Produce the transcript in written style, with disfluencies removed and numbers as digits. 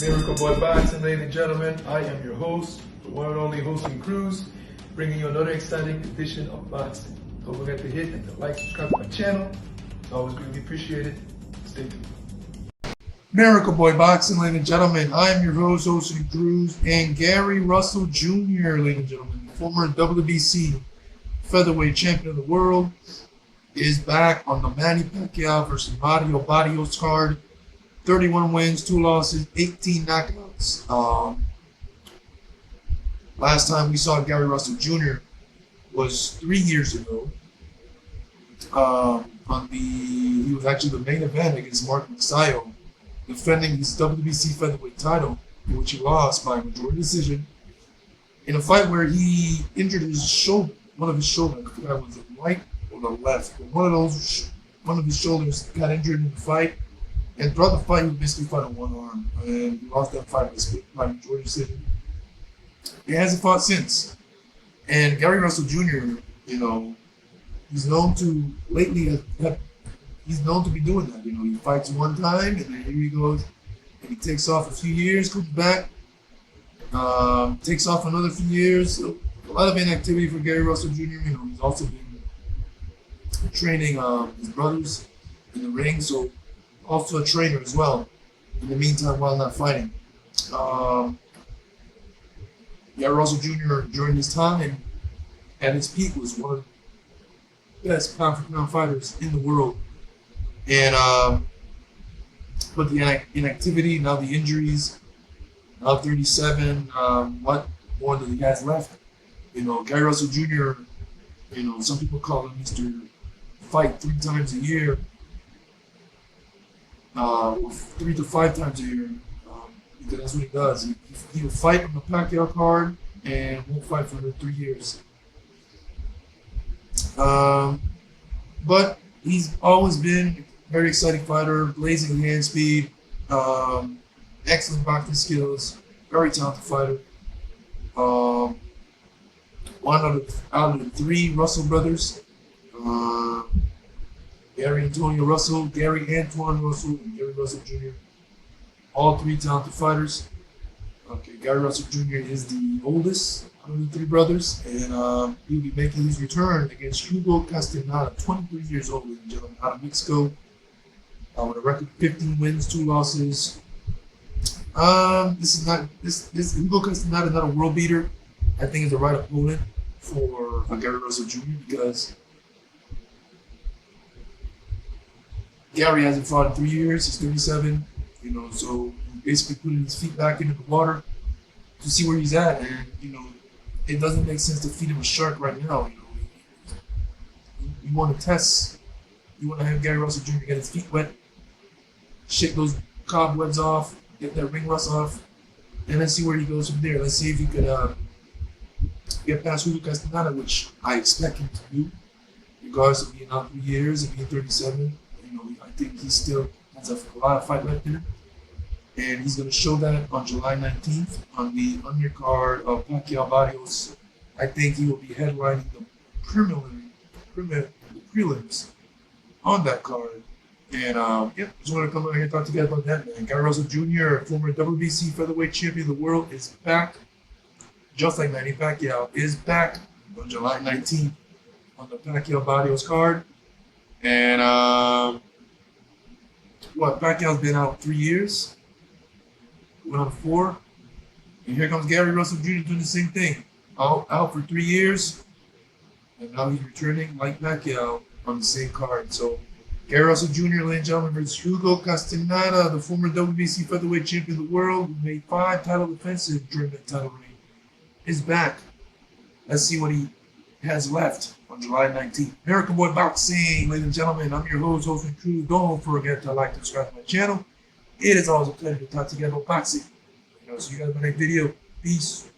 Miracle Boy Boxing, ladies and gentlemen. I am your host, the one and only hosting Cruz, bringing you another exciting edition of boxing. Don't forget to hit and to like, subscribe to my channel. It's always greatly appreciated. Stay tuned. Miracle Boy Boxing, ladies and gentlemen. I am your host, hosting Cruz, and Garry Russell Jr., ladies and gentlemen, former WBC featherweight champion of the world, is back on the Manny Pacquiao versus Barrios card. 31 wins, 2 losses, 18 knockouts. Last time we saw Garry Russell Jr. was 3 years ago. He was actually the main event against Pacquiao, defending his WBC featherweight title, in which he lost by majority decision in a fight where he injured his shoulder, one of his shoulders. I forgot was the right or the left, but one of his shoulders got injured in the fight. And throughout the fight, he basically fought on one arm, and he lost that fight by majority decision. He hasn't fought since. And Garry Russell Jr., he's known to he's known to be doing that. He fights one time, and then here he goes, and he takes off a few years, comes back, takes off another few years. So a lot of inactivity for Garry Russell Jr. He's also been training his brothers in the ring, so also a trainer as well, in the meantime, while not fighting. Garry Russell Jr. during his time at his peak was one of the best pound-for-pound fighters in the world. And but the inactivity, now the injuries, now 37, what more that he has left? Garry Russell Jr., some people call him Mr. Fight 3 times a year. 3 to 5 times a year, because that's what he does. He will fight on the Pacquiao card and won't fight for another 3 years. But he's always been a very exciting fighter, blazing hand speed, excellent boxing skills, very talented fighter. One out of the 3 Russell brothers. Garry Antonio Russell, Garry Antoine Russell, and Garry Russell Jr. All 3 talented fighters. Okay, Garry Russell Jr. is the oldest out of the 3 brothers, and he'll be making his return against Hugo Castenada, 23 years old, ladies and gentlemen, out of Mexico, with a record 15 wins, 2 losses. This Hugo Castenada is not a world beater. I think is the right opponent for Garry Russell Jr. because Garry hasn't fought in 3 years. He's 37, so he's basically putting his feet back into the water to see where he's at. And, it doesn't make sense to feed him a shark right now. You want to test. You want to have Garry Russell Jr. get his feet wet, shake those cobwebs off, get that ring rust off, and then see where he goes from there. Let's see if he could get past Hugo Castenada, which I expect him to do, regardless of being out 3 years and being 37. I think he still has a lot of fight left in him. And he's going to show that on July 19th on the undercard of Pacquiao Barrios. I think he will be headlining the prelims on that card. And just want to come out here and talk to you guys about that, man. Garry Russell Jr., former WBC featherweight champion of the world, is back. Just like Manny Pacquiao is back on July 19th on the Pacquiao Barrios card. And Pacquiao's been out 3 years, went on 4, and here comes Garry Russell Jr. doing the same thing. Out for 3 years, and now he's returning like Pacquiao on the same card. So Garry Russell Jr., ladies and gentlemen, versus Hugo Castenada, the former WBC featherweight champion of the world, who made 5 title defenses during that title reign, is back. Let's see what he has left on July 19th. Miracle Boy Boxing, ladies and gentlemen. I'm your host, hosting Cruz. Don't forget to like and subscribe to my channel. It is always a pleasure to talk to you guys about boxing. See you guys in my next video. Peace.